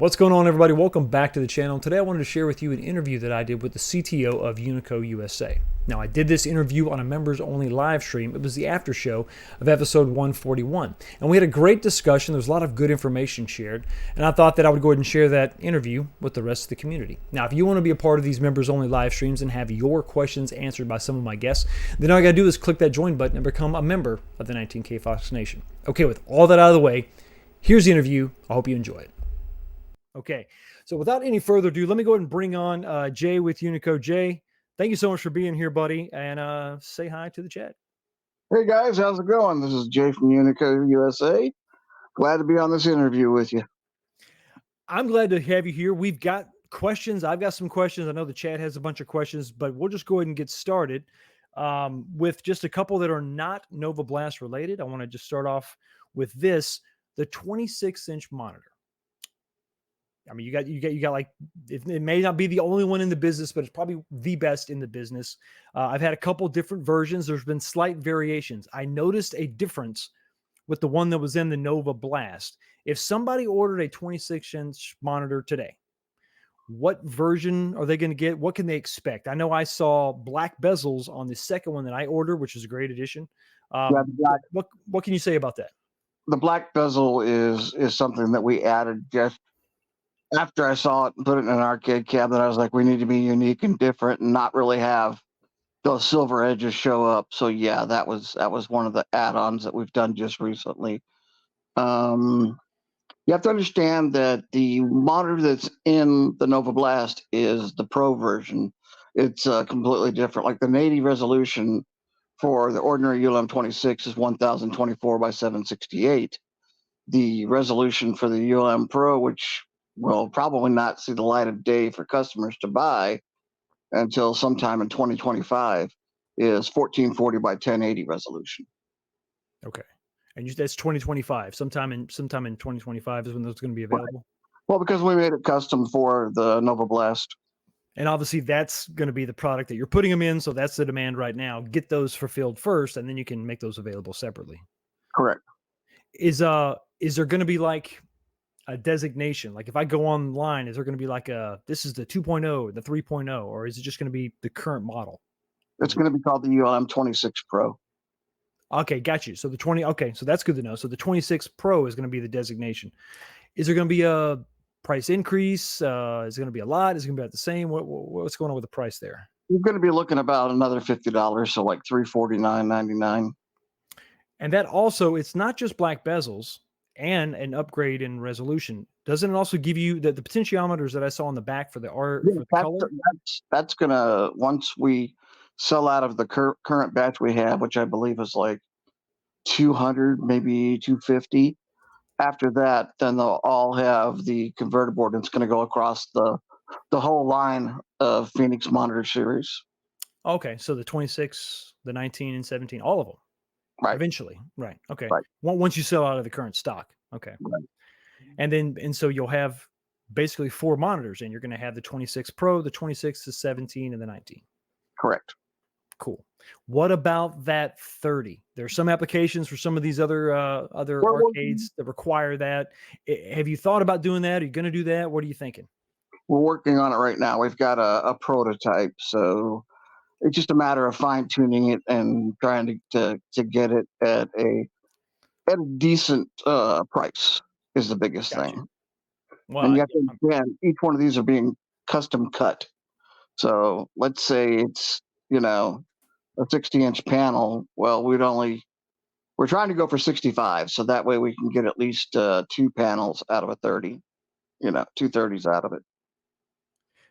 What's going on, everybody? Welcome back to the channel. Today I wanted to share with you an interview that I did with the CTO of Unico USA. Now, I did this interview on a members-only live stream. It was the after show of episode 141. And we had a great discussion. There was a lot of good information shared. And I thought that I would go ahead and share that interview with the rest of the community. Now, if you want to be a part of these members-only live streams and have your questions answered by some of my guests, then all you got to do is click that join button and become a member of the 19K Fox Nation. Okay, with all that out of the way, here's the interview. I hope you enjoy it. Okay, so without any further ado, let me go ahead and bring on Jay with Unico. Jay, thank you so much for being here, buddy, and say hi to the chat. Hey guys, how's it going? This is Jay from Unico USA. Glad to be on this interview with you. I'm glad to have you here. We've got questions. I've got some questions. I know the chat has a bunch of questions, but we'll just go ahead and get started with just a couple that are not Nova Blast related. I want to just start off with this, the 26-inch monitor. I mean, you got like, it may not be the only one in the business, but it's probably the best in the business. I've had a couple different versions. There's been slight variations. I noticed a difference with the one that was in the Nova Blast. If somebody ordered a 26-inch monitor today, what version are they going to get? What can they expect? I know I saw black bezels on the second one that I ordered, which is a great addition. What can you say about that? The black bezel is something that we added just after I saw it and put it in an arcade cabinet. I was like, we need to be unique and different and not really have those silver edges show up. So yeah, that was one of the add-ons that we've done just recently. You have to understand that the monitor that's in the Nova Blast is the Pro version. It's completely different. Like the native resolution for the ordinary ULM26 is 1024 by 768. The resolution for the ULM Pro, which will probably not see the light of day for customers to buy until sometime in 2025, is 1440 by 1080 resolution. Okay. And that's 2025. Sometime in 2025 is when those going to be available. Right. Well, because we made it custom for the Nova Blast. And obviously that's going to be the product that you're putting them in. So that's the demand right now. Get those fulfilled first, and then you can make those available separately. Correct. Is there going to be like a designation? Like if I go online, is there going to be like this is the 2.0, the 3.0, or is it just going to be the current model? It's going to be called the ULM26 Pro. Okay, got you. So the 20, okay, so that's good to know. So the 26 Pro is going to be the designation. Is there going to be a price increase? Is it going to be a lot? Is it going to be about the same? What's going on with the price there? You're going to be looking about another $50, so like $349.99. And that also, it's not just black bezels and an upgrade in resolution. Doesn't it also give you the potentiometers that I saw on the back for the art? Yeah, that's going to, once we sell out of the current batch we have, which I believe is like 200, maybe 250. After that, then they'll all have the converter board, and it's going to go across the whole line of Phoenix monitor series. Okay, so the 26, the 19, and 17, all of them. Right. Eventually. Right. Okay. Right. Once you sell out of the current stock. Okay. Right. And so you'll have basically 4 monitors, and you're going to have the 26 Pro, the 26, the 17, and the 19. Correct. Cool. What about that 30? There's some applications for some of these other arcades that require that. Have you thought about doing that? Are you going to do that? What are you thinking? We're working on it right now. We've got a prototype, so it's just a matter of fine tuning it and trying to get it at a decent price is the biggest thing. Well, and you have to understand, each one of these are being custom cut. So let's say it's, a 60-inch panel. Well, we're trying to go for 65, so that way we can get at least 2 panels out of a 30, 2 30s out of it.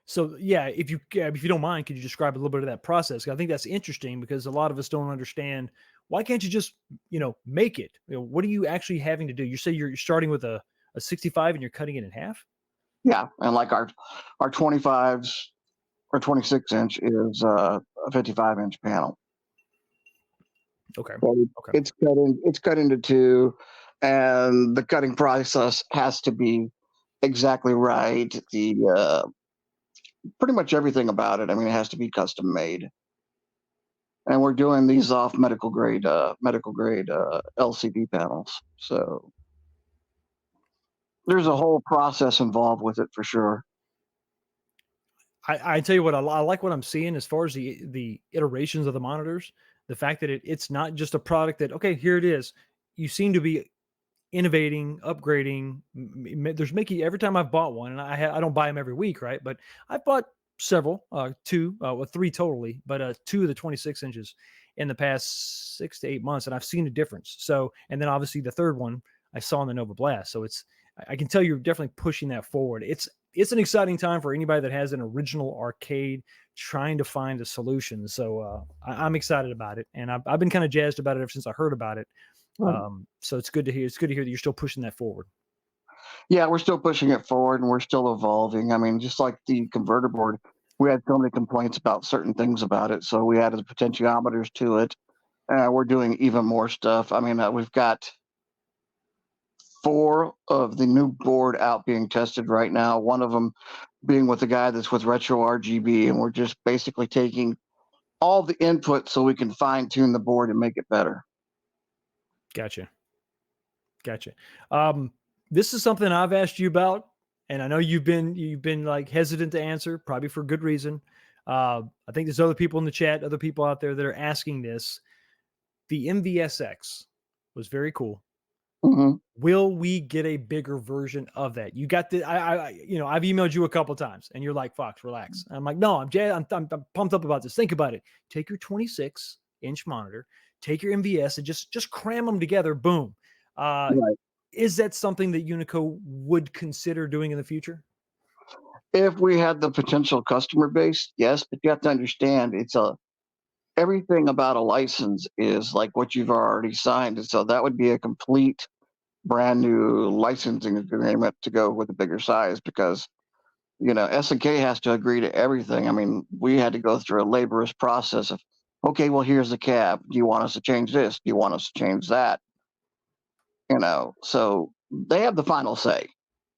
So yeah, if you don't mind, could you describe a little bit of that process? I think that's interesting because a lot of us don't understand, why can't you just, make it? What are you actually having to do? You say you're starting with a 65 and you're cutting it in half? Yeah, and like our 25s or 26-inch is a 55-inch panel. Okay. So it's cut into 2, and the cutting process has to be exactly right. The pretty much everything about it. I mean, it has to be custom made. and we're doing these off medical grade LCD panels. So there's a whole process involved with it for sure. I tell you what, I like what I'm seeing as far as the iterations of the monitors. The fact that it's not just a product that, okay, here it is. You seem to be innovating, upgrading. There's making every time I've bought one, and I don't buy them every week, right? But I've bought several, two, well, three totally, but two of the 26 inches in the past 6 to 8 months, and I've seen a difference. So, and then obviously the third one I saw in the Nova Blast. So I can tell you're definitely pushing that forward. It's an exciting time for anybody that has an original arcade trying to find a solution. So I'm excited about it, and I've been kind of jazzed about it ever since I heard about it. Right. So it's good to hear. It's good to hear that you're still pushing that forward. Yeah, we're still pushing it forward and we're still evolving. I mean, just like the converter board, we had so many complaints about certain things about it, so we added the potentiometers to it. We're doing even more stuff. I mean, we've got four of the new board out being tested right now. One of them being with the guy that's with Retro RGB, and we're just basically taking all the input so we can fine tune the board and make it better. Gotcha. Gotcha. Um, this is something I've asked you about, and I know you've been like hesitant to answer, probably for good reason. I think there's other people in the chat, other people out there that are asking this. The MVSX was very cool. Hmm. Will we get a bigger version of that? You got the I've emailed you a couple times and you're like, Fox, relax. And I'm like, no, I'm pumped up about this. Think about it. Take your 26-inch monitor, take your MVS and just cram them together. Boom. Uh, Right. is that something that Unico would consider doing in the future? If we had the potential customer base, yes, but you have to understand it's a everything about a license is like what you've already signed, and so that would be a complete brand new licensing agreement to go with a bigger size because S&K has to agree to everything. I mean, we had to go through a laborious process of, okay, well, here's the cab. Do you want us to change this? Do you want us to change that? So they have the final say.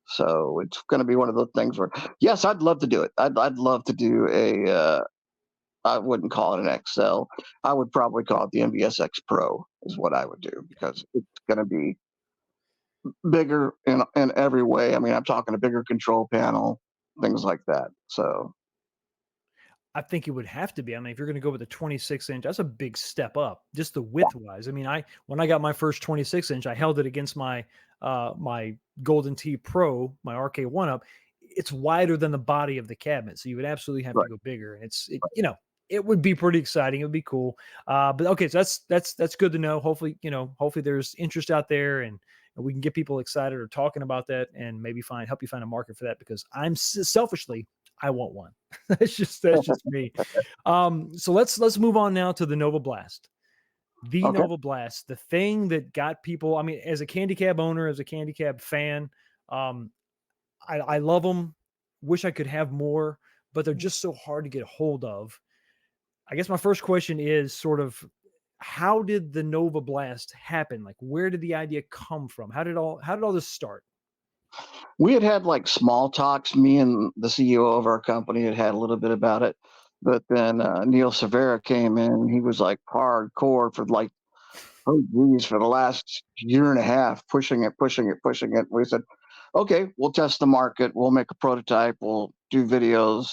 So it's going to be one of those things where, yes, I'd love to do it. I'd love to do I wouldn't call it an XL. I would probably call it the MVSX Pro is what I would do because it's going to be bigger in every way. I mean, I'm talking a bigger control panel, things like that. So I think it would have to be. I mean, if you're going to go with a 26-inch, that's a big step up, just the yeah, width wise. I mean, when I got my first 26-inch, I held it against my Golden Tee Pro, my RK1 up. It's wider than the body of the cabinet, so you would absolutely have to right. go bigger. And it would be pretty exciting. It would be cool. But okay, so that's good to know. Hopefully, hopefully there's interest out there and we can get people excited or talking about that and maybe help you find a market for that because selfishly I want one. That's just me. So let's move on now to the Nova Blast. The Okay. Nova Blast, the thing that got people. I mean, as a candy cab owner, as a candy cab fan, um, I love them. Wish I could have more, but they're just so hard to get a hold of. I guess my first question is sort of how did the Nova Blast happen? Like, where did the idea come from? How did all this start? We had like small talks. Me and the CEO of our company had a little bit about it, but then Neil Severa came in. He was like hardcore for like, oh geez, for the last year and a half, pushing it, pushing it, pushing it. We said, okay, we'll test the market. We'll make a prototype. We'll do videos,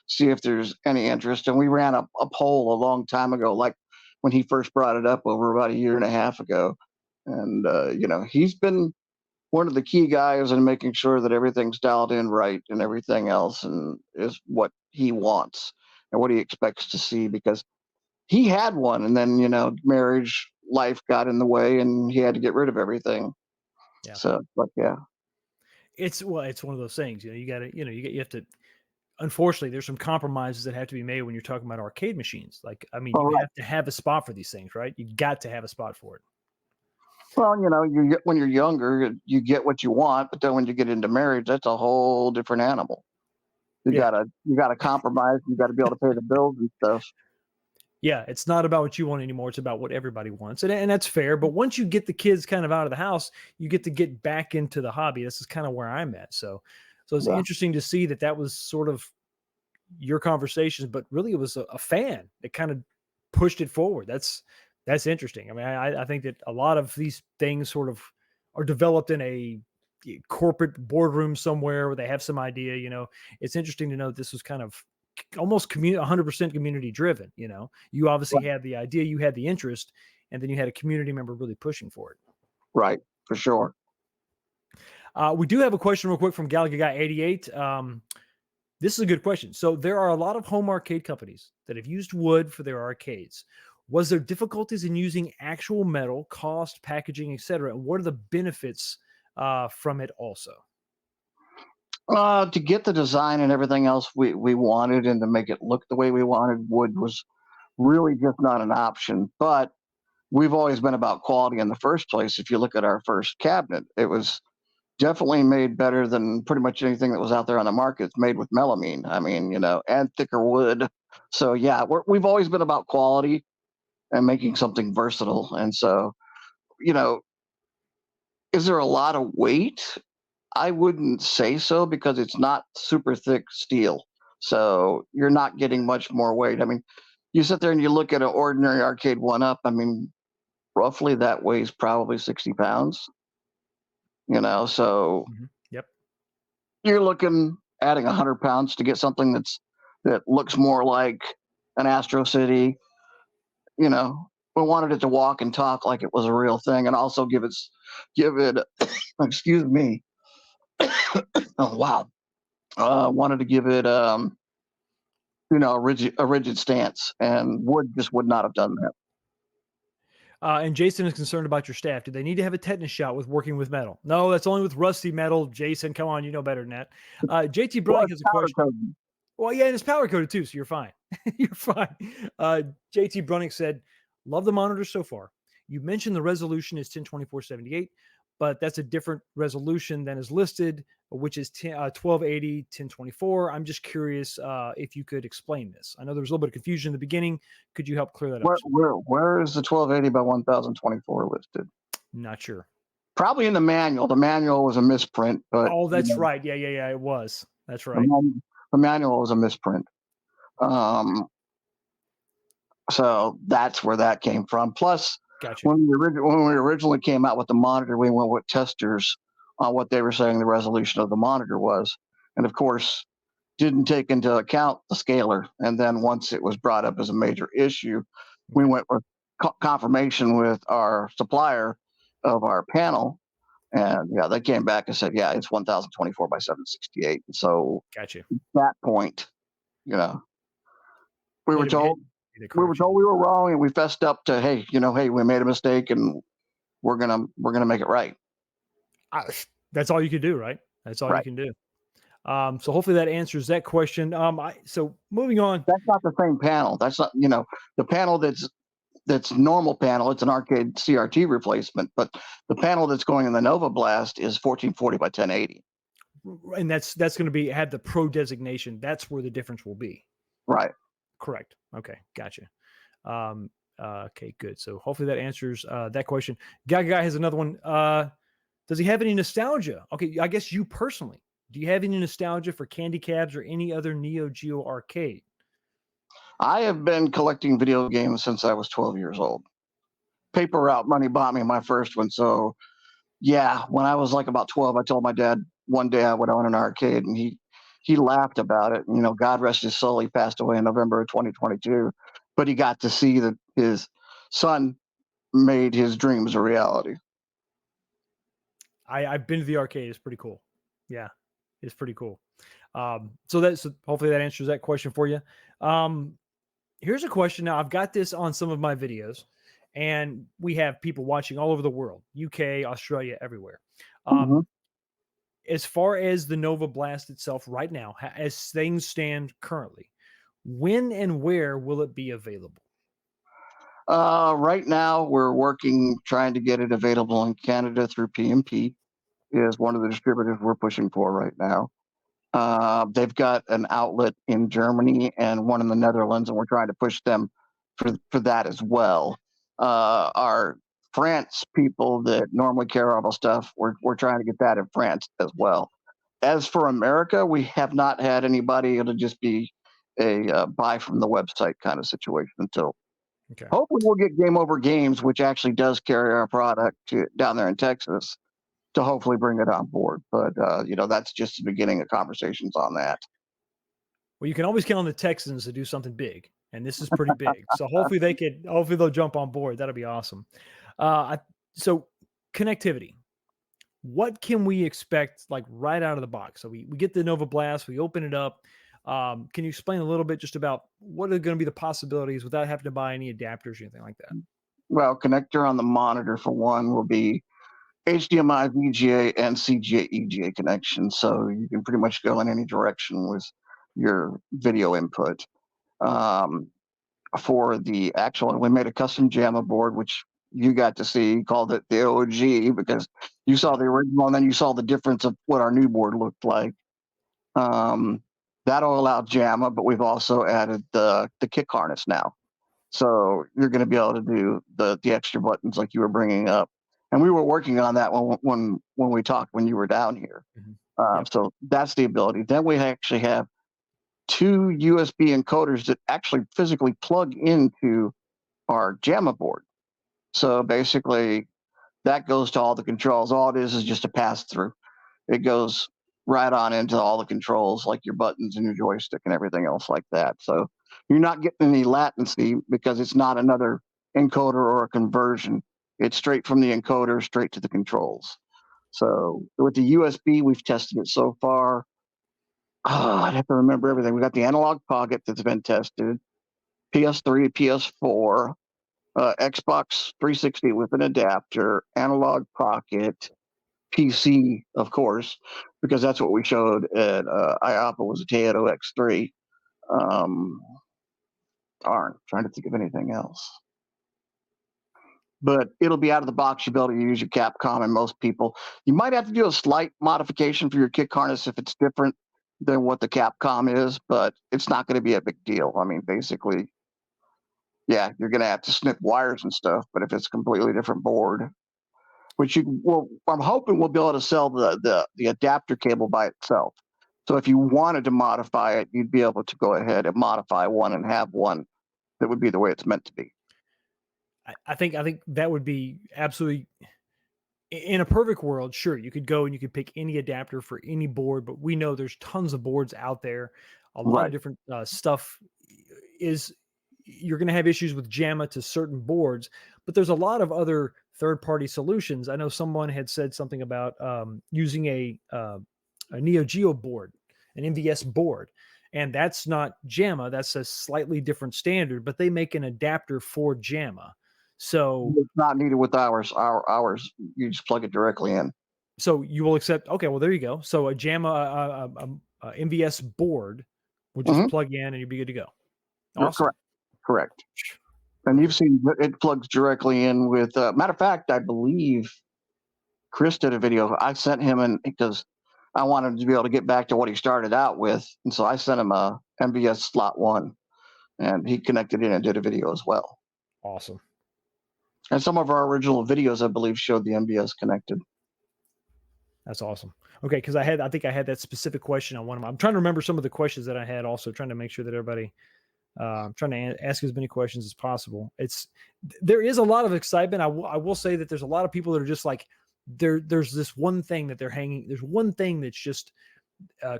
see if there's any interest. And we ran a poll a long time ago, like when he first brought it up over about a year and a half ago. And he's been one of the key guys in making sure that everything's dialed in right and everything else and is what he wants and what he expects to see because he had one and then marriage life got in the way and he had to get rid of everything. Yeah. So but yeah. It's one of those things, you got to, you have to. Unfortunately, there's some compromises that have to be made when you're talking about arcade machines. Like, I mean, All you right. have to have a spot for these things, right? You got to have a spot for it. Well, when you're younger, you get what you want, but then when you get into marriage, that's a whole different animal. You Yeah. gotta you gotta compromise. You got to be able to pay the bills and stuff. Yeah, it's not about what you want anymore. It's about what everybody wants, and that's fair. But once you get the kids kind of out of the house, you get to get back into the hobby. This is kind of where I'm at. So it's Yeah. interesting to see that was sort of your conversations, but really it was a fan that kind of pushed it forward. That's interesting. I mean, I think that a lot of these things sort of are developed in a corporate boardroom somewhere where they have some idea. It's interesting to know this was kind of almost 100% community driven. You obviously Right, had the idea, you had the interest, and then you had a community member really pushing for it. right, for sure. We do have a question real quick from Galaga Guy 88. This is a good question. So there are a lot of home arcade companies that have used wood for their arcades. Was there difficulties in using actual metal, cost, packaging, etc.? And what are the benefits from it also? To get the design and everything else we wanted and to make it look the way we wanted, wood was really just not an option. But we've always been about quality in the first place. If you look at our first cabinet, it was definitely made better than pretty much anything that was out there on the market. It's made with melamine. I mean, and thicker wood. So yeah, we've always been about quality and making something versatile. And so, you know, is there a lot of weight? I wouldn't say so because it's not super thick steel. So you're not getting much more weight. I mean, you sit there and you look at an ordinary arcade one up. I mean, roughly that weighs probably 60 pounds, so Yep. you're looking adding 100 pounds to get something that looks more like an Astro City. We wanted it to walk and talk like it was a real thing, and also give it excuse me. Oh wow. Wanted to give it a rigid stance, and wood just would not have done that. And Jason is concerned about your staff. Do they need to have a tetanus shot with working with metal? No, that's only with rusty metal. Jason, come on, you know better than that. JT Well, Brunick it's has a powder question. coated. Well, yeah, and it's power coded too, so you're fine. You're fine. JT Brunick said, "Love the monitor so far. You mentioned the resolution is 1024/78, but that's a different resolution than is listed, which is 1280 1024. I'm just curious if you could explain this. I know there was a little bit of confusion in the beginning. Could you help clear that up? Where is the 1280 by 1024 listed? Not sure. Probably in the manual. The manual was a misprint, but Oh, that's right. Yeah, yeah, yeah. It was. That's the, right. man, the manual was a misprint. Um, so that's where that came from. Plus, Gotcha. when we originally came out with the monitor, we went with testers on what they were saying the resolution of the monitor was, and of course, didn't take into account the scaler. And then once it was brought up as a major issue, we Okay. went with confirmation with our supplier of our panel. And yeah, they came back and said, yeah, it's 1024 by 768. And so Gotcha. at that point, you know, we Made were it made told the we were correction. told we were wrong, and we fessed up to, hey, we made a mistake, and we're gonna make it right. I, that's all you can do, right? That's all you Right. can do. So hopefully that answers that question. So moving on. That's not the same panel. That's not, the panel that's normal panel. It's an arcade CRT replacement, but the panel that's going in the Nova Blast is 1440 by 1080. And that's going to be have the pro designation. That's where the difference will be. Right. Correct. Okay, gotcha. Um, okay, good. So hopefully that answers that question. Guy has another one. Does he have any nostalgia? Okay, I guess you personally. Do you have any nostalgia for Candy Cabs or any other Neo Geo arcade? I have been collecting video games since I was 12 years old. Paper Route Money bought me my first one. So yeah, when I was like about 12, I told my dad one day I would own an arcade, and he laughed about it. God rest his soul, he passed away in November of 2022, but he got to see that his son made his dreams a reality. I've been to the arcade. It's pretty cool. Yeah, it's pretty cool. So hopefully that answers that question for you. Um, Here's a question. Now I've got this on some of my videos, and we have people watching all over the world, UK, Australia, everywhere. Mhm. Um, as far as the Nova Blast itself, right now, as things stand currently, when and where will it be available? Right now, we're working trying to get it available in Canada through PMP. Is one of the distributors we're pushing for right now. They've got an outlet in Germany and one in the Netherlands, and we're trying to push them for that as well. Our France people that normally carry all the stuff, we're trying to get that in France as well. As for America, we have not had anybody. It'll just be a buy from the website kind of situation until Okay. Hopefully, we'll get Game Over Games, which actually does carry our product down there in Texas, to hopefully bring it on board. But that's just the beginning of conversations on that. Well, you can always count on the Texans to do something big, and this is pretty big. So hopefully they'll jump on board. That'll be awesome. So connectivity. What can we expect like right out of the box? So we get the Nova Blast, we open it up. Can you explain a little bit just about what are going to be the possibilities without having to buy any adapters or anything like that? Well, connector on the monitor for one will be HDMI, VGA, and CGA EGA connection, so you can pretty much go in any direction with your video input. Um, for the actual, we made a custom JAMA board, which you got to see, called it the OG because you saw Yeah. the original and then you saw the difference of what our new board looked like. Um, that'll allow JAMA, but we've also added the kick harness now. So you're going to be able to do the extra buttons like you were bringing up, and we were working on that when we talked when you were down here. Mhm. Um, Yep. so that's the ability. Then we actually have two USB encoders that actually physically plug into our JAMA board. So basically, that goes to all the controls. All it is just a pass through. It goes right on into all the controls, like your buttons and your joystick and everything else like that. So you're not getting any latency because it's not another encoder or a conversion. It's straight from the encoder straight to the controls. So with the USB, we've tested it so far. Oh, I'd have to remember everything. We got the analog pocket that's been tested, PS3, PS4, Xbox 360 with an adapter, analog pocket, PC, of course, because that's what we showed at IAPA was a Tato X3. Um, trying to think of anything else. But it'll be out of the box. You'll be able to use your Capcom and most people. You might have to do a slight modification for your kick harness if it's different than what the Capcom is, but it's not going to be a big deal. I mean, basically, yeah, you're going to have to snip wires and stuff, but if it's a completely different board, which I'm hoping we'll be able to sell the adapter cable by itself. So if you wanted to modify it, you'd be able to go ahead and modify one and have one that would be the way it's meant to be. I think that would be absolutely in a perfect world. Sure, you could go and you could pick any adapter for any board, but we know there's tons of boards out there. A lot of Right. different stuff is you're going to have issues with JAMA to certain boards, but there's a lot of other third party solutions. I know someone had said something about using a Neo Geo board, an MVS board. And that's not JAMA. That's a slightly different standard, but they make an adapter for JAMA. So It's not needed with ours. Ours, you just plug it directly in. so you will accept. Okay, well there you go. So a JAMA, MVS board will just Hmm. plug in, and you'll be good to go. You're Awesome. correct. Correct. And you've seen it plugs directly in with. Matter of fact, I believe Chris did a video. I sent him and because I wanted him to be able to get back to what he started out with, and so I sent him a MVS slot one, and he connected in and did a video as well. Awesome. And some of our original videos, I believe, showed the MVS connected. That's awesome. Okay, because I think I had that specific question on one of them. I'm trying to remember some of the questions that I had. Also, trying to make sure that everybody, I'm trying to ask as many questions as possible. There is a lot of excitement. I will say that there's a lot of people that are just like there's this one thing that they're hanging. There's one thing that's just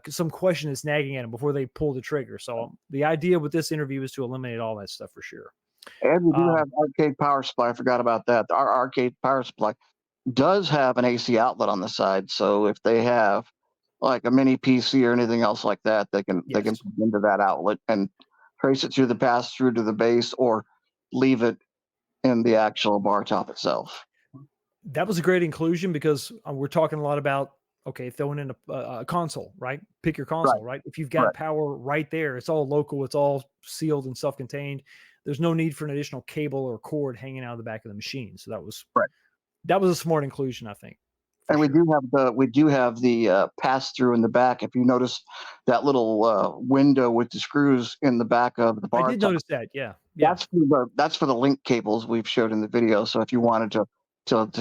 some question is nagging at them before they pull the trigger. So the idea with this interview is to eliminate all that stuff for sure. And we do Um, have arcade power supply. I forgot about that. Our arcade power supply does have an AC outlet on the side, so if they have like a mini PC or anything else like that, they can yes, plug into that outlet and trace it through the pass through to the base, or leave it in the actual bar top itself. that was a great inclusion because we're talking a lot about okay, throwing in a console, right? Pick your Right. console, right? If you've got Correct. power right there, it's all local, it's all sealed and self-contained. There's no need for an additional cable or cord hanging out of the back of the machine. So Right. that was a smart inclusion, I think, for And sure. we do have the pass through in the back. If you notice that little window with the screws in the back of the I bar did top, notice that. Yeah, yeah. that's for the link cables we've showed in the video. So if you wanted to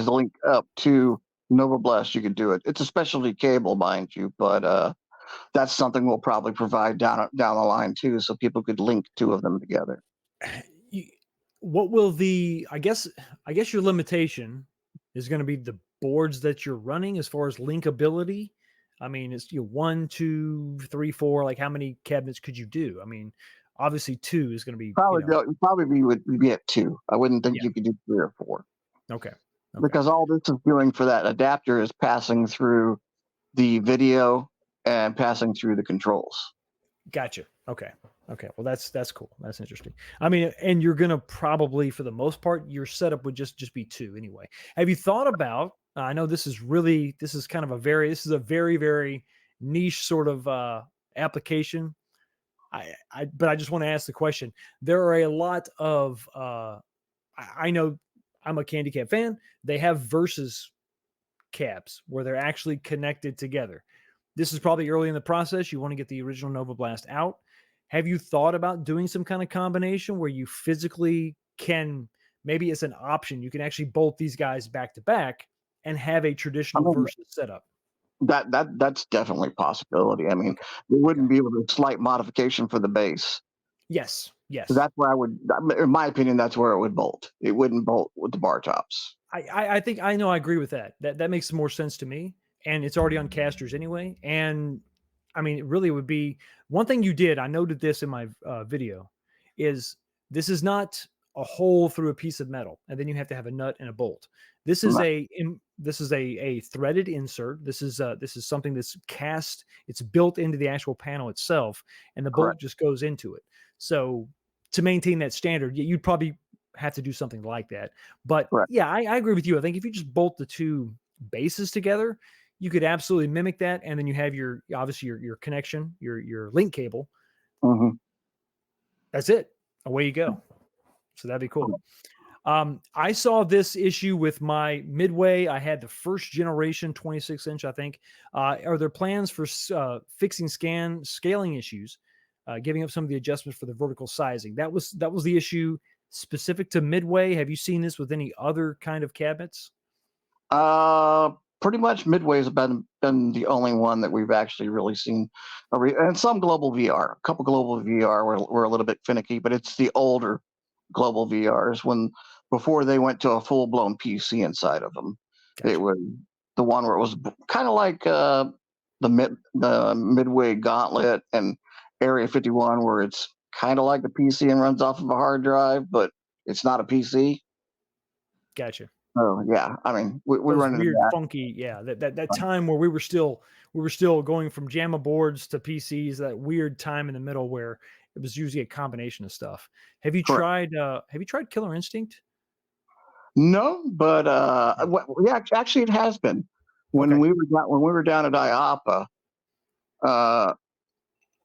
link up to Nova Blast, you could do it. It's a specialty cable, mind you, but that's something we'll probably provide down the line too, so people could link two of them together. You- what will the I guess your limitation is going to be the boards that you're running as far as linkability. I mean, it's one, two, three, four. Like, how many cabinets could you do? I mean, obviously, two is going to be, Probably be would be at 2. I wouldn't think yeah. you could do 3 or 4, Okay. Okay. because all this is doing for that adapter is passing through the video and passing through the controls. Gotcha. Okay. Okay. Well, that's cool. That's interesting. I mean, and you're gonna probably, for the most part, your setup would just be two anyway. Have you thought about? I know this is kind of this is a very niche sort of application. But I just want to ask the question. There are a lot of I know I'm a Candy Cab fan. They have versus cabs where they're actually connected together. This is probably early in the process. You want to get the original Nova Blast out. Have you thought about doing some kind of combination where you physically can, maybe it's an option, you can actually bolt these guys back to back and have a I traditional mean, versus setup? that's definitely a possibility. I mean, Okay. there Okay. wouldn't be able to slight modification for the base. Yes. Yes. That's where I would, in my opinion, that's where it would bolt. It wouldn't bolt with the bar tops. I think I know I agree with that. That makes more sense to me, and it's already on casters anyway. And I mean, it really would be one thing you did. I noted this in my video, is this is not a hole through a piece of metal, and then you have to have a nut and a bolt. Right. This is a threaded insert. This is something that's cast. It's built into the actual panel itself, and the bolt Correct. just goes into it. So to maintain that standard, you'd probably have to do something like that. But Correct. yeah, I agree with you. I think if you just bolt the two bases together, you could absolutely mimic that, and then you have your obviously your connection, your link cable. Hmm. That's it. Away you go. So that'd be cool. I saw this issue with my Midway. I had the first generation 26-inch, I think. Are there plans for fixing scaling issues, giving up some of the adjustments for the vertical sizing? That was the issue specific to Midway. Have you seen this with any other kind of cabinets? Uh, Pretty much Midway's been the only one that we've actually really seen, and some global VR. A couple global VR were a little bit finicky, but it's the older global VRs when before they went to a full blown PC inside of them. It Gotcha. was the one where it was kind of like the Midway Gauntlet and Area 51, where it's kind of like the PC and runs off of a hard drive, but it's not a PC. Gotcha. So yeah, I mean, we Those run into weird, that. funky, yeah. That time where we were still going from JAMA boards to PCs. That weird time in the middle where it was usually a combination of stuff. Correct. Have you tried Killer Instinct? No, but No. yeah, actually, it has been Okay. when we were down at IAPA. Uh,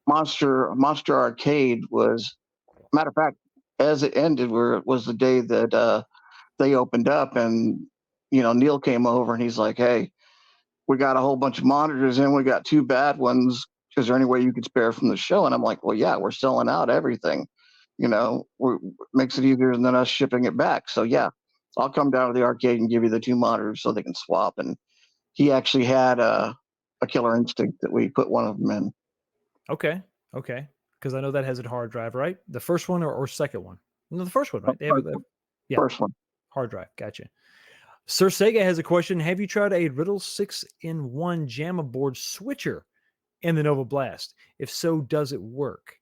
Monster Arcade was, matter of fact, as it ended, where it was the day that they opened up, and Neil came over and he's like, "Hey, we got a whole bunch of monitors in. We got two bad ones. Is there any way you could spare from the show?" And I'm like, "Well, yeah, we're selling out everything. Makes it easier than us shipping it back. So yeah, I'll come down to the arcade and give you the two monitors so they can swap." And he actually had a Killer Instinct that we put one of them in. Okay. Okay. Because I know that has a hard drive, right? The first one or second one? No, the first one, Oh, right? first one. Yeah, First one. hard drive. Gotcha. Sir Sega has a question. Have you tried a Riddle 6-in-1 JAMA board switcher in the Nova Blast? If so, does it work?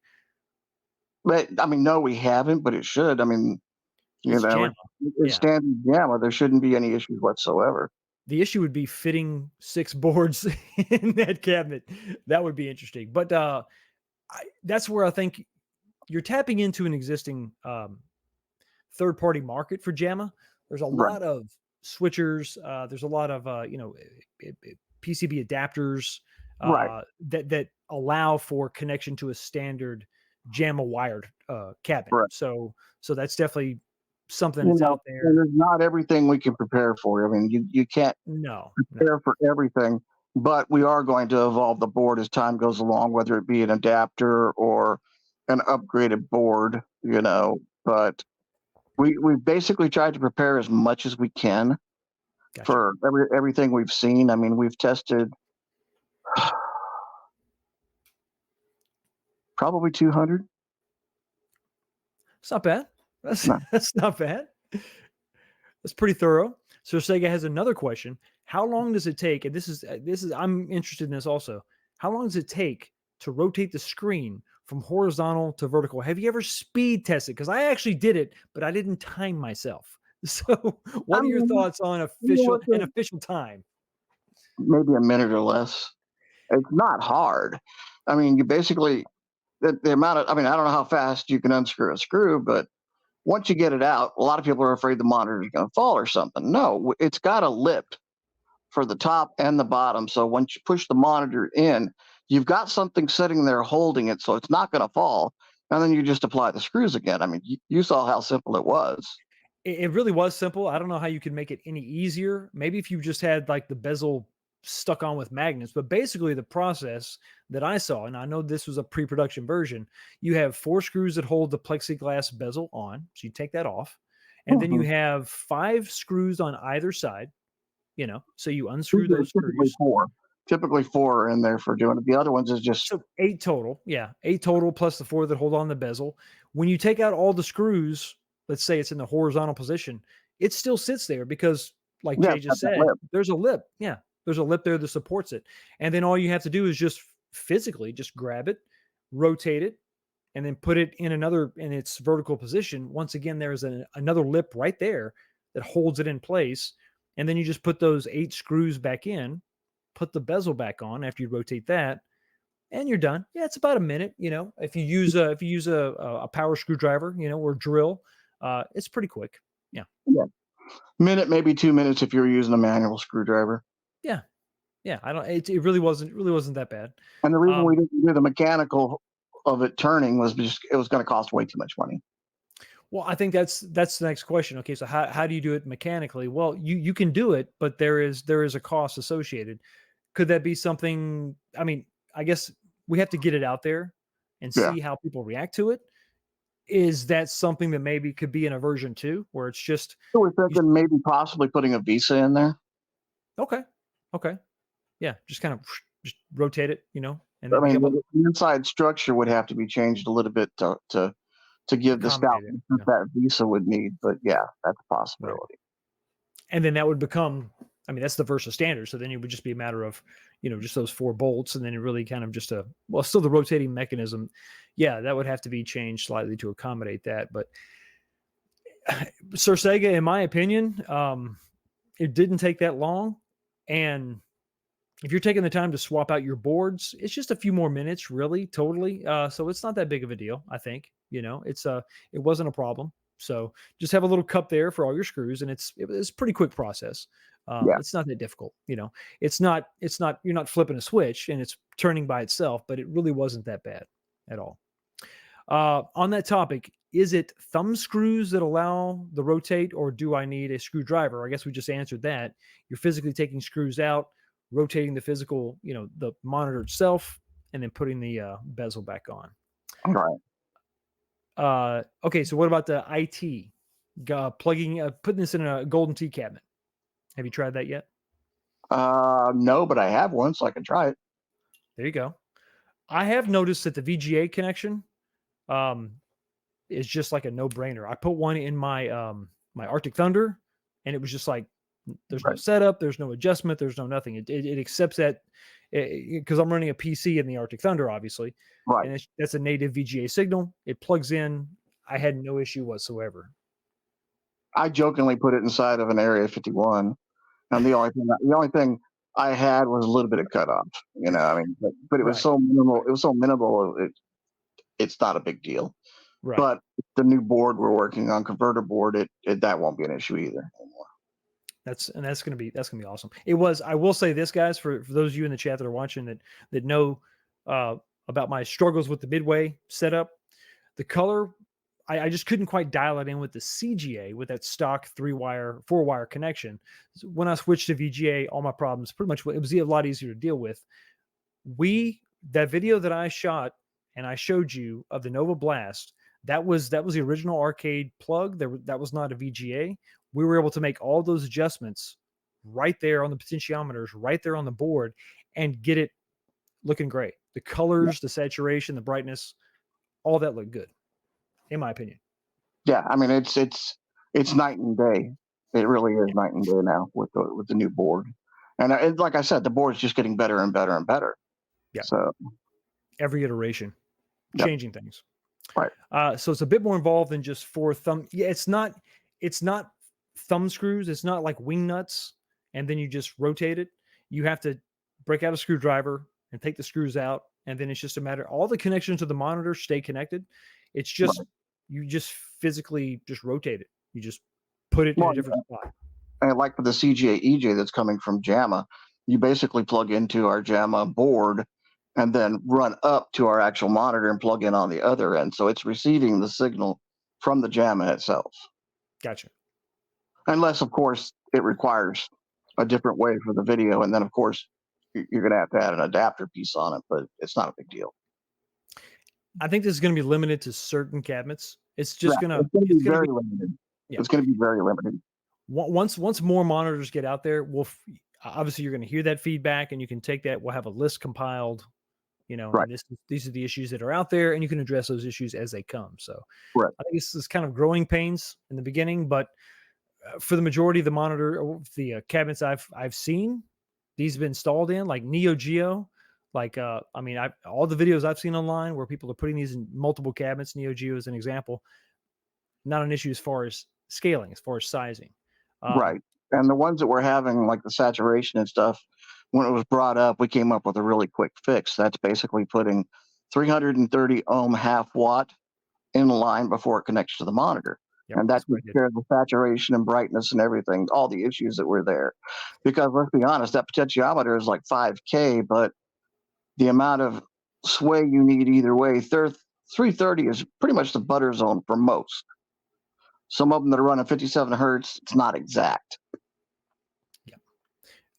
But I mean, no, we haven't, but it should. I mean, It's JAMA. it's Yeah. standard gamma. There shouldn't be any issues whatsoever. The issue would be fitting 6 boards in that cabinet. That would be interesting. But that's where I think you're tapping into an existing third party market for JAMA. There's a Right. lot of switchers. There's a lot of PCB adapters Right. that allow for connection to a standard JAMA wired cabinet. Right. So that's definitely something You that's know, out and there. there's not everything we can prepare for. I mean, you can't No, no, prepare for everything, but we are going to evolve the board as time goes along, whether it be an adapter or an upgraded board. But we basically tried to prepare as much as we can gotcha. for everything we've seen. I mean, we've tested probably 200. It's not bad. That's No. that's not bad. That's pretty thorough. So Sega has another question. How long does it take? And this is I'm interested in this also. How long does it take to rotate the screen from horizontal to vertical? Have you ever speed tested? Because I actually did it, but I didn't time myself. So, I what are your mean, thoughts on you official look an at official time? maybe a minute or less. It's not hard. I mean, you basically the amount of. I mean, I don't know how fast you can unscrew a screw, but once you get it out, a lot of people are afraid the monitor is going to fall or something. No, it's got a lip for the top and the bottom. So once you push the monitor in, you've got something sitting there holding it, so it's not going to fall. And then you just apply the screws again. I mean, you saw how simple it was. It really was simple. I don't know how you could make it any easier. Maybe if you just had like the bezel stuck on with magnets, but basically the process that I saw, and I know this was a pre-production version, you have 4 screws that hold the plexiglass bezel on. So you take that off. And then you Mhm. have 5 screws on either side, so you unscrew those Typically screws. four. Typically four are in there for doing it. The other ones is just So 8 total. Yeah, 8 total plus the 4 that hold on the bezel. When you take out all the screws, let's say it's in the horizontal position, it still sits there because, like yeah, Jay it's got just that said, lip. there's a lip. Yeah, there's a lip there that supports it. And then all you have to do is just physically just grab it, rotate it, and then put it in its vertical position. Once again, there's another lip right there that holds it in place. And then you just put those 8 screws back in, put the bezel back on after you rotate that, and you're done. Yeah, it's about a minute. If you use a power screwdriver, or drill, it's pretty quick. Yeah, Yeah, minute, maybe 2 minutes if you're using a manual screwdriver. yeah, yeah. I don't. It really wasn't that bad. And the reason we Um, didn't do the mechanical of it turning was just it was going to cost way too much money. well, I think that's the next question. Okay, so how do you do it mechanically? Well, you can do it, but there is a cost associated. Could that be something? I mean, I guess we have to get it out there and Yeah, see how people react to it. Is that something that maybe could be in a version 2 where it's just so we're you thinking maybe possibly putting a Visa in there. okay. Okay. Yeah, just kind of just rotate it, and I then mean, become a the inside structure would have to be changed a little bit to give the accommodate stout it. Yeah, that Visa would need. But yeah, that's a right. possibility. And then that would become, I mean, that's the Versa standard. So then it would just be a matter of, just those 4 bolts, and then it really kind of just still the rotating mechanism. Yeah, that would have to be changed slightly to accommodate that. But Sir Sega, in my opinion, it didn't take that long, and if you're taking the time to swap out your boards, it's just a few more minutes, really, totally. So it's not that big of a deal, I think. It wasn't a problem. So just have a little cup there for all your screws, and it's a pretty quick process. Yeah, It's not that difficult. It's not you're not flipping a switch and it's turning by itself, but it really wasn't that bad at all. On that topic, is it thumb screws that allow the rotate, or do I need a screwdriver? I guess we just answered that. You're physically taking screws out, rotating the physical, the monitor itself, and then putting the bezel back on. right. Okay, so what about the IT? Putting this in a golden tea cabinet. Have you tried that yet? No, but I have one, so I can try it. There you go. I have noticed that the VGA connection um, is just like a no-brainer. I put one in my Arctic Thunder, and it was just like there's no Right, setup, there's no adjustment, there's no nothing. It accepts that because I'm running a PC in the Arctic Thunder, obviously, right. and that's a native VGA signal. It plugs in. I had no issue whatsoever. I jokingly put it inside of an Area 51, and the only thing I had was a little bit of cutoff. I mean, but it was Right, so minimal. right, It was so minimal. It's not a big deal. right. But the new board we're working on, converter board, it that won't be an issue either. That's gonna be awesome. It was. I will say this, guys, for those of you in the chat that are watching that know uh, about my struggles with the Midway setup. The color, I just couldn't quite dial it in with the CGA with that stock 4 wire connection. So when I switched to VGA, all my problems pretty much it was a lot easier to deal with. That video that I shot and I showed you of the Nova Blast, that was the original arcade plug. That was not a VGA. We were able to make all those adjustments right there on the potentiometers, right there on the board, and get it looking great. The Yeah, colors, the saturation, the brightness, all that looked good, in my opinion. Yeah, I mean it's night and day. It really is night and day now with the new board, and like I said, the board's just getting better and better and better. Yeah, So every iteration, yep, changing things. right, So it's a bit more involved than just four thumb. Yeah, it's not thumb screws. It's not like wing nuts, and then you just rotate it. You have to break out a screwdriver and take the screws out, and then it's just a matter. All the connections to the monitor stay connected. It's just right. you just physically just rotate it. You just put it in a Well, different spot. and like for the CGA EJ that's coming from JAMA, you basically plug into our JAMA board and then run up to our actual monitor and plug in on the other end. So it's receiving the signal from the JAMA itself. Gotcha. Unless, of course, it requires a different way for the video. And then, of course, you're going to have to add an adapter piece on it, but it's not a big deal. I think this is going to be limited to certain cabinets. It's Yeah, just gonna it's going to it's be gonna be very limited. yeah. It's going to be very limited. Once more monitors get out there, obviously you're going to hear that feedback, and you can take that. We'll have a list compiled, Right, and these are the issues that are out there, and you can address those issues as they come. So right, I think this is kind of growing pains in the beginning, but for the majority of the monitor, or the cabinets I've seen, these have been installed in like Neo Geo. Like, I mean, all the videos I've seen online where people are putting these in multiple cabinets. Neo Geo is an example. Not an issue as far as scaling, as far as sizing. Um, right. And the ones that were having like the saturation and stuff, when it was brought up, we came up with a really quick fix. That's basically putting 330 ohm half watt in line before it connects to the monitor. yep, And that that's what takes I did. care of the saturation and brightness and everything, all the issues that were there. Because let's be honest, that potentiometer is like 5K, but the amount of sway you need either way, 330 is pretty much the butter zone for most. Some of them that are running 57 hertz, it's not exact. Yeah.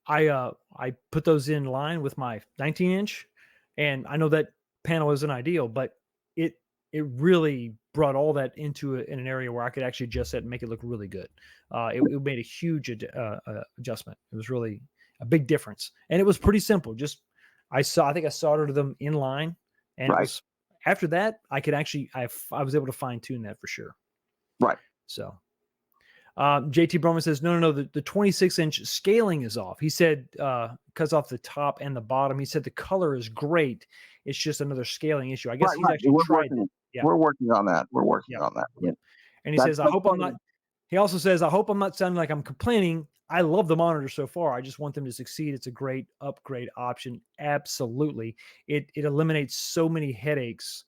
I put those in line with my 19-inch, and I know that panel isn't ideal, but it it really brought all that into in an area where I could actually adjust that and make it look really good. It made a huge adjustment. It was really a big difference, and it was pretty simple. Just I think I soldered them in line, and it Right, was after that I could actually I was able to fine tune that for sure. right. So JT Broman says, no, no, no. The 26-inch scaling is off. He said, cuts off the top and the bottom. He said the color is great. It's just another scaling issue. I guess Right, he's right. actually tried that. Yeah. We're working on that. We're working Yep. on that. Yep. And he That's says, I that's hope I'm part of not, he also says, I hope I'm not sounding like I'm complaining. I love the monitor so far. I just want them to succeed. It's a great upgrade option. Absolutely. It eliminates so many headaches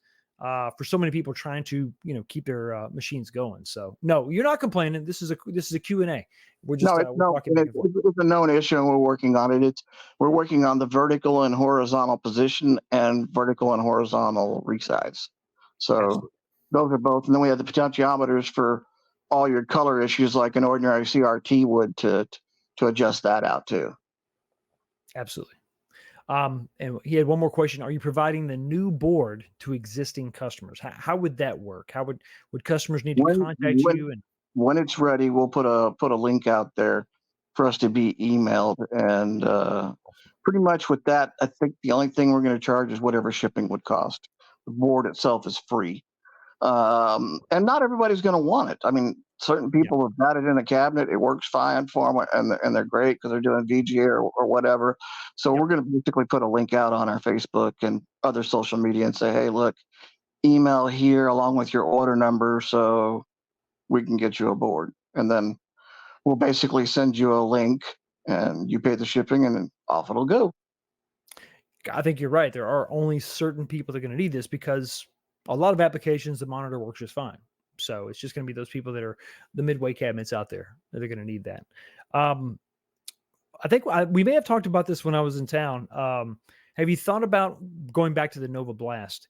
for so many people trying to, keep their machines going. So no, you're not complaining. This is a Q&A. We're just, no, it's we're no, talking and back and forth. it's a known issue, and we're working on it. We're working on the vertical and horizontal position and vertical and horizontal resize. So Absolutely. those are both, and then we have the potentiometers for all your color issues, like an ordinary CRT would to adjust that out too. Absolutely. And he had one more question. Are you providing the new board to existing customers? How would that work? How would customers need to When contact when you? And when it's ready, we'll put a link out there for us to be emailed, and pretty much with that, I think the only thing we're going to charge is whatever shipping would cost. The board itself is free, and not everybody's going to want it. I mean, certain yeah, people have got it in a cabinet; it works fine for them, and they're great because they're doing VGA or whatever. So yep, we're going to basically put a link out on our Facebook and other social media and say, "Hey, look, email here along with your order number, so we can get you a board." And then we'll basically send you a link and you pay the shipping and off it'll go. I think you're right. There are only certain people that are going to need this because a lot of applications the monitor works just fine. So it's just going to be those people that are the midway cabinets out there that are going to need that. Um, I think we may have talked about this when I was in town. Have you thought about going back to the Nova Blast?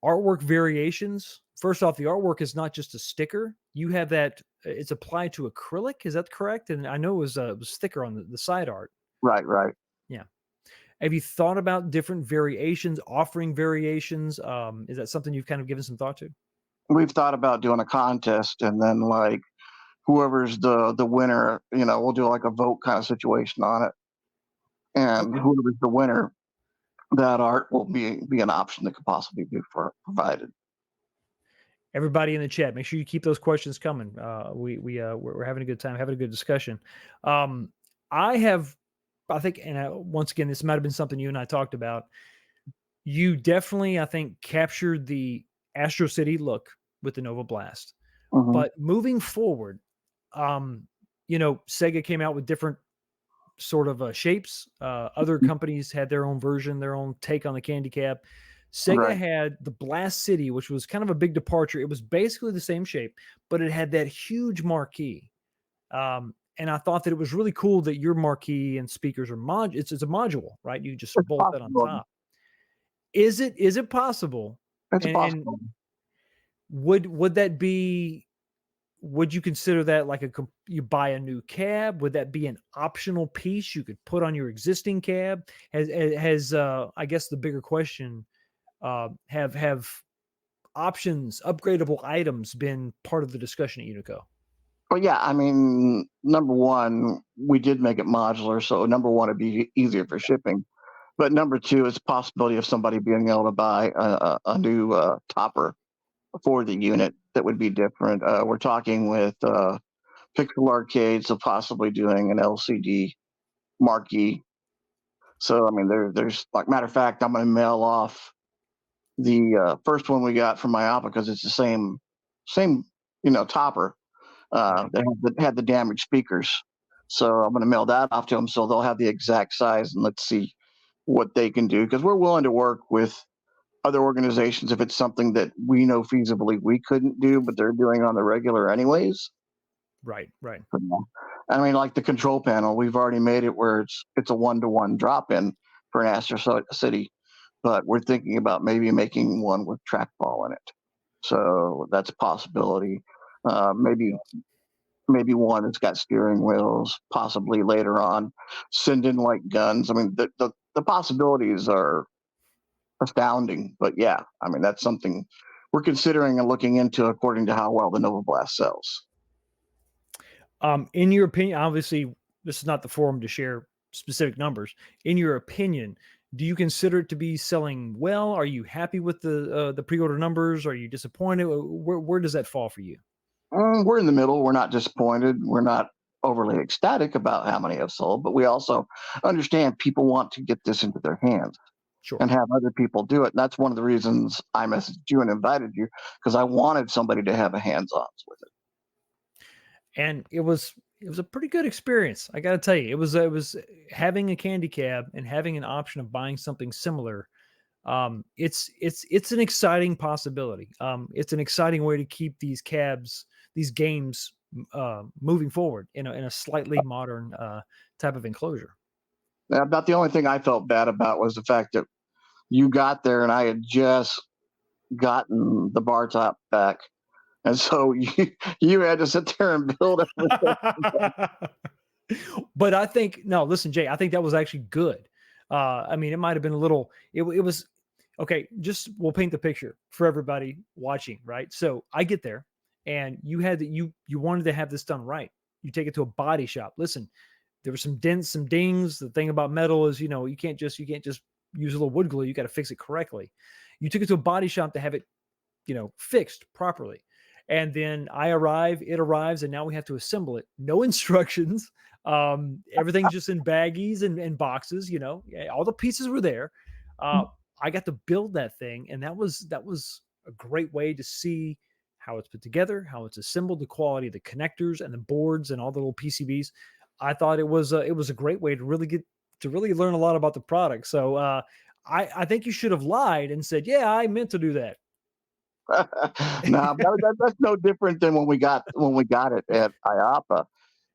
Artwork variations. First off, the artwork is not just a sticker. You have that, it's applied to acrylic. Is that correct? And I know it was thicker on the side art. Right, right. Yeah. Have you thought about different variations, offering variations? Is that something you've kind of given some thought to? We've thought about doing a contest and then like whoever's the winner, we'll do like a vote kind of situation on it. And Okay. whoever's the winner, that art will be an option that could possibly be for provided. Everybody in the chat, make sure you keep those questions coming. We're having a good time, having a good discussion. Um, I have, I think, and once again, this might have been something you and I talked about. You definitely, I think, captured the Astro City look with the Nova Blast. Hmm. But moving forward, um, Sega came out with different sort of shapes. Other companies had their own version, their own take on the candy cap. Sega Right. had the Blast City, which was kind of a big departure. It was basically the same shape, but it had that huge marquee. And I thought that it was really cool that your marquee and speakers are it's a module, right? You just It's a bolt that on possibility. top. Is it possible? It's a And possibility. would that be would you consider that like you buy a new cab? Would that be an optional piece you could put on your existing cab? I guess the bigger question, have options, upgradable items been part of the discussion at Unico? But yeah, I mean, number one, we did make it modular, so number one, it'd be easier for shipping. But number two, it's a possibility of somebody being able to buy a new topper for the unit that would be different. We're talking with Pixel Arcade, so possibly doing an LCD marquee. So I mean, there's like matter of fact, I'm going to mail off the first one we got from Mayapa because it's the same topper. Right. They had the damaged speakers, so I'm going to mail that off to them so they'll have the exact size and let's see what they can do because we're willing to work with other organizations if it's something that we know feasibly we couldn't do, but they're doing on the regular anyways. Right. Right. I mean, like the control panel, we've already made it where it's a 1-to-1 drop in for an Astro City, but we're thinking about maybe making one with trackball in it. So that's a possibility. Maybe one that's got steering wheels. Possibly later on, send in like guns. I mean, the possibilities are astounding. But yeah, I mean that's something we're considering and looking into according to how well the Nova Blast sells. In your opinion, obviously, this is not the forum to share specific numbers. In your opinion, do you consider it to be selling well? Are you happy with the pre-order numbers? Are you disappointed? Where does that fall for you? We're in the middle. We're not disappointed. We're not overly ecstatic about how many have sold, but we also understand people want to get this into their hands Sure. and have other people do it. And that's one of the reasons I messaged you and invited you because I wanted somebody to have a hands-on with it. And it was a pretty good experience. I got to tell you, it was having a candy cab and having an option of buying something similar. It's an exciting possibility. It's an exciting way to keep these games, moving forward in a slightly modern type of enclosure. Now, about the only thing I felt bad about was the fact that you got there and I had just gotten the bar top back. And so you had to sit there and build everything. But I think no, listen, Jay, I think that was actually good. I mean, it might have been a little. It was okay. Just we'll paint the picture for everybody watching, right? So I get there, and you wanted to have this done right. You take it to a body shop. Listen, there were some dents, some dings. The thing about metal is, you can't just use a little wood glue. You got to fix it correctly. You took it to a body shop to have it, fixed properly. And then it arrives, and now we have to assemble it. No instructions. Everything's just in baggies and boxes. Yeah, all the pieces were there. Uh, I got to build that thing, and that was a great way to see how it's put together, how it's assembled, the quality of the connectors and the boards and all the little PCBs. I thought it was a great way to really learn a lot about the product. So I think you should have lied and said, "Yeah, I meant to do that." No, that's no different than when we got it at IAPA.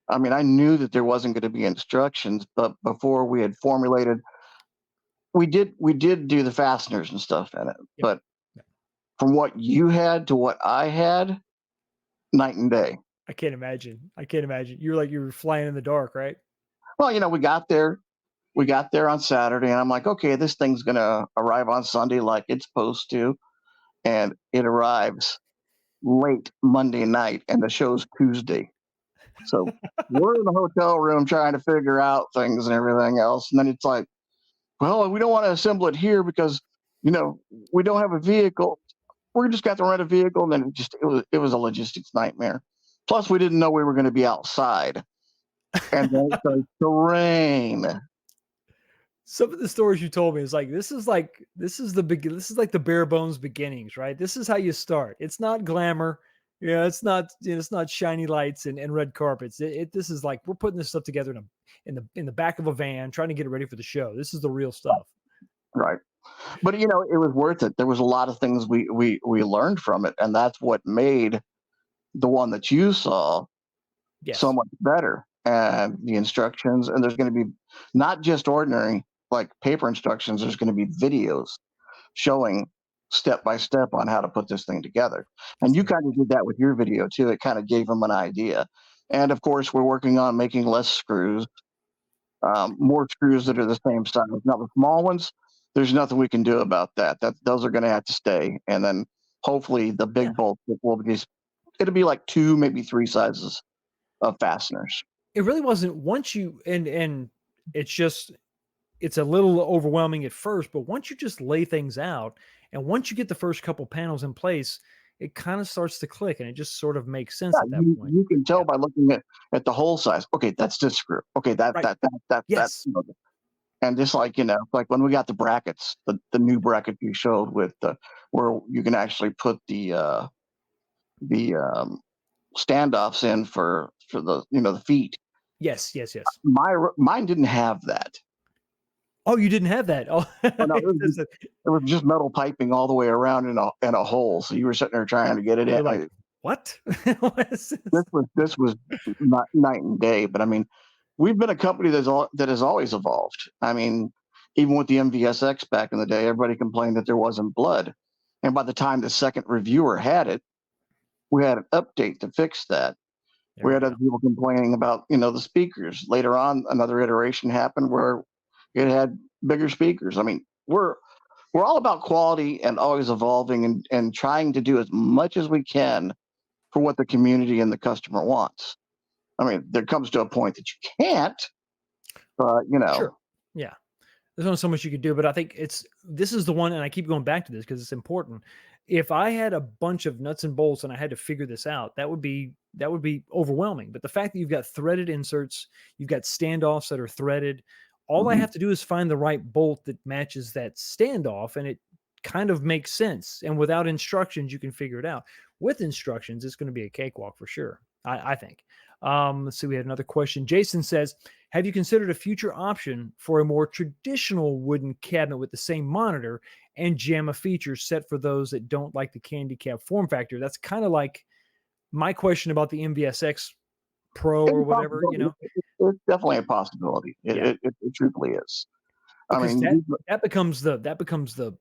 I mean, I knew that there wasn't going to be instructions, but before we had formulated, we did do the fasteners and stuff in it. Yep. But from what you had to what I had, night and day. I can't imagine. I can't imagine. You're like you were flying in the dark, right? Well, we got there on Saturday, and I'm like, okay, this thing's gonna arrive on Sunday like it's supposed to, and it arrives late Monday night, and the show's Tuesday. So we're in the hotel room trying to figure out things and everything else, and then it's like, well, we don't want to assemble it here because you know we don't have a vehicle. we just got to rent a vehicle, and then it was a logistics nightmare. Plus, we didn't know we were going to be outside, and then it started to rain. Some of the stories you told me is like this is like the bare bones beginnings, right? This is how you start. It's not glamour. Yeah, it's not it's not shiny lights and red carpets. This is like we're putting this stuff together in the back of a van, trying to get it ready for the show. This is the real stuff. Right. But it was worth it. There was a lot of things we learned from it, and that's what made the one that you saw so Yes. much better. And the instructions, and there's going to be not just ordinary like paper instructions. There's going to be videos showing step by step on how to put this thing together. And That's you the kind of did that with your video too. It kind of gave them an idea. And of course, we're working on making less screws, more screws that are the same size. Now the small ones, there's nothing we can do about that. Those are going to have to stay. And then hopefully the yeah. big bolt will be. It'll be like two, maybe three sizes of fasteners. It really wasn't once you and it's just it's a little overwhelming at first, but once you just lay things out and once you get the first couple panels in place, it kind of starts to click and it just sort of makes sense Yeah, at that point. you can Yeah. tell by looking at the hole size. Okay, that's this screw. Okay, Right. that. Yes. And just like like when we got the brackets, the new bracket you showed with the where you can actually put the standoffs in for the the feet. Yes, yes, yes. Mine didn't have that. Oh, you didn't have that. Oh, Oh, no, That's a- it was just metal piping all the way around in a hole. So you were sitting there trying to get it in. you're like, what? What is This this? was not night and day. But I mean, we've been a company that has always evolved. I mean, even with the MVSX back in the day, everybody complained that there wasn't blood, and by the time the second reviewer had it, we had an update to fix that. There We we had other go. people complaining about the speakers. Later on, another iteration happened where it had bigger speakers. I mean, we're all about quality and always evolving and trying to do as much as we can for what the community and the customer wants. I mean, there comes to a point that you can't, but Sure. Yeah. There's only so much you could do, but I think this is the one, and I keep going back to this because it's important. If I had a bunch of nuts and bolts and I had to figure this out, that would be overwhelming. But the fact that you've got threaded inserts, you've got standoffs that are threaded, all I Mhm. have to do is find the right bolt that matches that standoff, and it kind of makes sense. And without instructions, you can figure it out. With instructions, it's going to be a cakewalk for sure. I think. Let's see. We had another question. Jason says, have you considered a future option for a more traditional wooden cabinet with the same monitor and JAMA features set for those that don't like the candy cap form factor? That's kind of like my question about the MVSX Pro It's or a whatever, you possibility. know? It's definitely a possibility. It, Yeah, it, it, it truly is. I because mean, that becomes the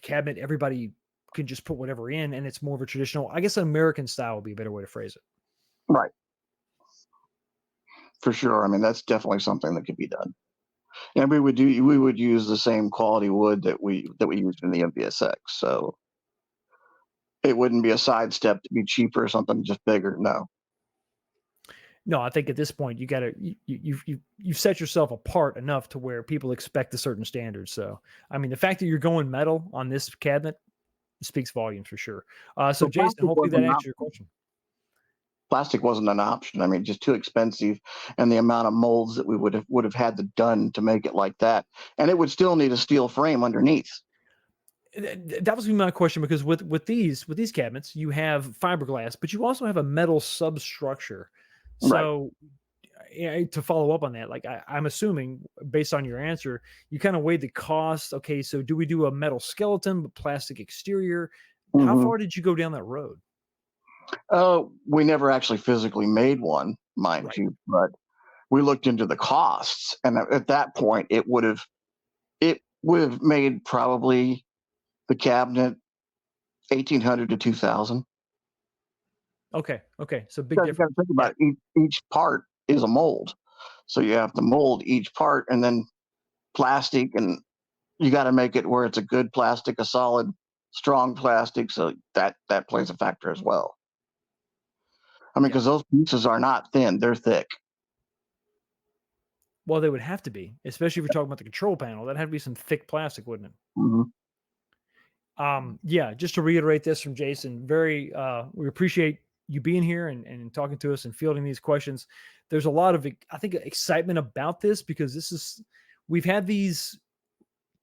cabinet everybody can just put whatever in, and it's more of a traditional. I guess an American style would be a better way to phrase it. right, for sure. I mean, that's definitely something that could be done. And we would use the same quality wood that we used in the MVSX. So it wouldn't be a sidestep to be cheaper or something just bigger. No. No, I think at this point you got to you've set yourself apart enough to where people expect a certain standard. So, I mean, the fact that you're going metal on this cabinet speaks volumes for sure. So, So Jason, hopefully that answers your question. plastic wasn't an option. I mean, just too expensive, and the amount of molds that we would have had to done to make it like that, and it would still need a steel frame underneath. That was my question because with these cabinets, you have fiberglass, but you also have a metal substructure. Right. So, to follow up on that, like I'm assuming based on your answer, you kind of weighed the cost. Okay, so do we do a metal skeleton but plastic exterior? How Hmm. far did you go down that road? We never actually physically made one, mind Right. you, but we looked into the costs, and at that point, it would have made probably the cabinet 1,800 to 2,000. Okay. Okay. So big You got to difference. think Yeah. about it. Each part is a mold, so you have to mold each part, and then plastic, and you got to make it where it's a good plastic, a solid, strong plastic. So that plays a factor as well. I mean, Yeah. because those pieces are not thin; they're thick. Well, they would have to be, especially if you're talking about the control panel. That'd have to be some thick plastic, wouldn't it? Hmm. Yeah, just to reiterate this from Jason, very we appreciate you being here and talking to us and fielding these questions. There's a lot of I think excitement about this because this is we've had these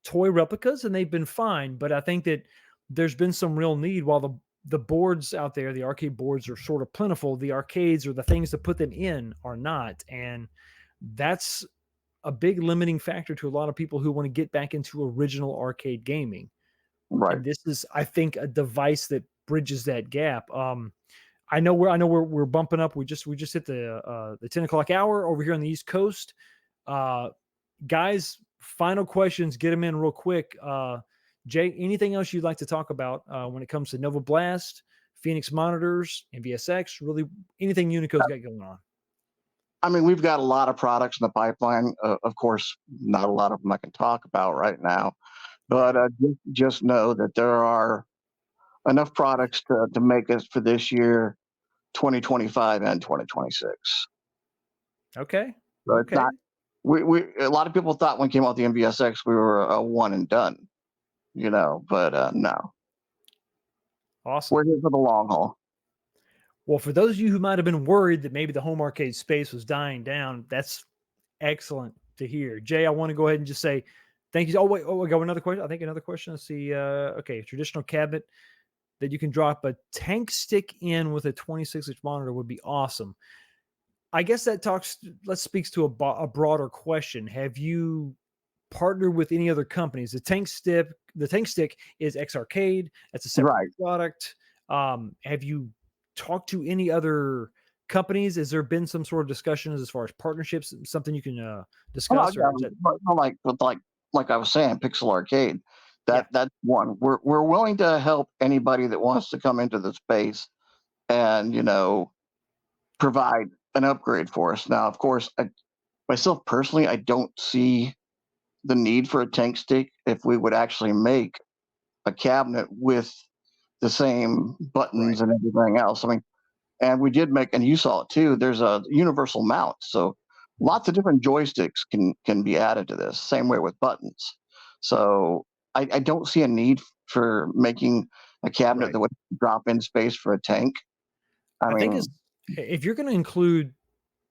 toy replicas and they've been fine, but I think that there's been some real need while the boards out there, the arcade boards are sort of plentiful, the arcades or the things to put them in are not. And that's a big limiting factor to a lot of people who want to get back into original arcade gaming. Right. And this is, I think, a device that bridges that gap. I know we're bumping up. We just hit the 10 o'clock hour over here on the East Coast. Uh, guys, final questions. Get them in real quick. Jay, anything else you'd like to talk about when it comes to Nova Blast, Phoenix monitors, NVSX? Really, anything Unico's got going on? I mean, we've got a lot of products in the pipeline. Of course, not a lot of them I can talk about right now, but Right. just know that there are enough products to make us for this year, 2025 and 2026. Okay. So it's Okay. not. We a lot of people thought when it came out the MVSX we were a one and done, but no, Awesome. we're here for the long haul. Well, for those of you who might have been worried that maybe the home arcade space was dying down, that's excellent to hear. Jay, I want to go ahead and just say thank you. Oh, wait. Oh, I got another question. I think another question. Let's see. Okay. Traditional cabinet that you can drop a tank stick in with a 26-inch monitor would be awesome. I guess that speaks to a broader question. Have you partnered with any other companies? The tank stick is X Arcade. That's a separate Right. product. Have you talked to any other companies? Has there been some sort of discussions as far as partnerships? Something you can Oh, discuss, or yeah, is that but like I was saying, Pixel Arcade. yeah, That's one. We're willing to help anybody that wants to come into the space and provide an upgrade for us. Now, of course, myself personally, I don't see the need for a tank stick if we would actually make a cabinet with the same right? buttons and everything else. I mean, and we did make, and you saw it too. There's a universal mount, so lots of different joysticks can be added to this. Same way with buttons. So I don't see a need for making a cabinet Right. that would drop in space for a tank. I I think mean, it's if you're going to include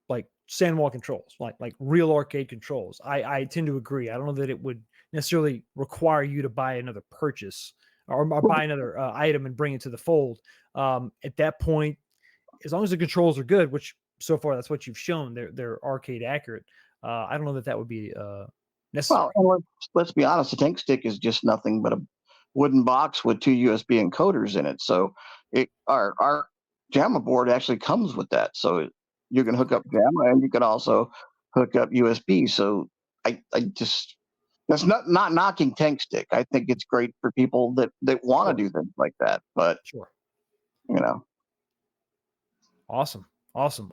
like sandwall controls, like real arcade controls. I tend to agree. I don't know that it would necessarily require you to buy another purchase or buy another item and bring it to the fold. At that point, as long as the controls are good, which so far that's what you've shown, they're arcade accurate. I don't know that that would be well, necessary. and let's be honest, a tank stick is just nothing but a wooden box with two USB encoders in it. So our JAMA board actually comes with that. So you can hook up JAMA and you can also hook up USB. So I just that's not knocking tank stick. I think it's great for people that want to Sure, do things like that. But sure. you know, Awesome. Awesome.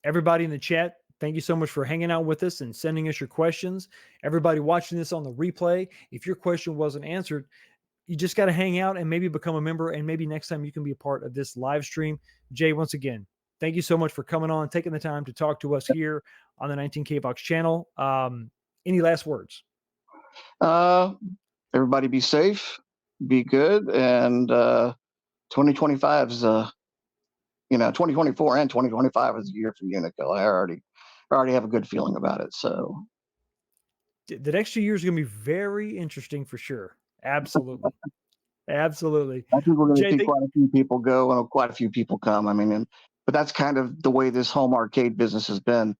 Everybody in the chat, thank you so much for hanging out with us and sending us your questions. Everybody watching this on the replay, if your question wasn't answered, you just got to hang out and maybe become a member. And maybe next time you can be a part of this live stream. Jay, once again, thank you so much for coming on, taking the time to talk to us here on the 19K Box channel. Any last words? uh, everybody be safe, be good, and 2025 is 2024 and 2025 is a year for Unico. I already have a good feeling about it. So The next 2 years are going to be very interesting for sure. Absolutely. Absolutely. I think we're going to Jay, see thank quite a few people go and quite a few people come. I mean, but that's kind of the way this home arcade business has been.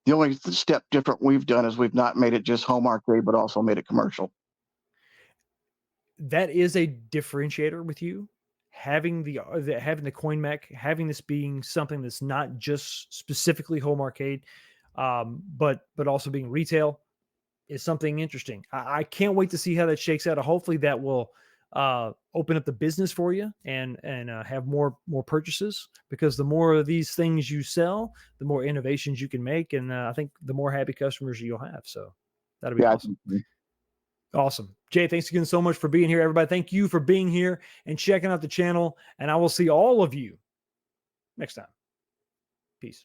The only step different we've done is we've not made it just home arcade, but also made it commercial. that is a differentiator with you having having the coin mech, having this being something that's not just specifically home arcade, but also being retail is something interesting. I can't wait to see how that shakes out. Hopefully that will open up the business for you and have more purchases, because the more of these things you sell, the more innovations you can make, and I think the more happy customers you'll have. So that'll be Yeah, I awesome. think so. Awesome. Jay, thanks again so much for being here. Everybody, thank you for being here and checking out the channel. And I will see all of you next time. Peace.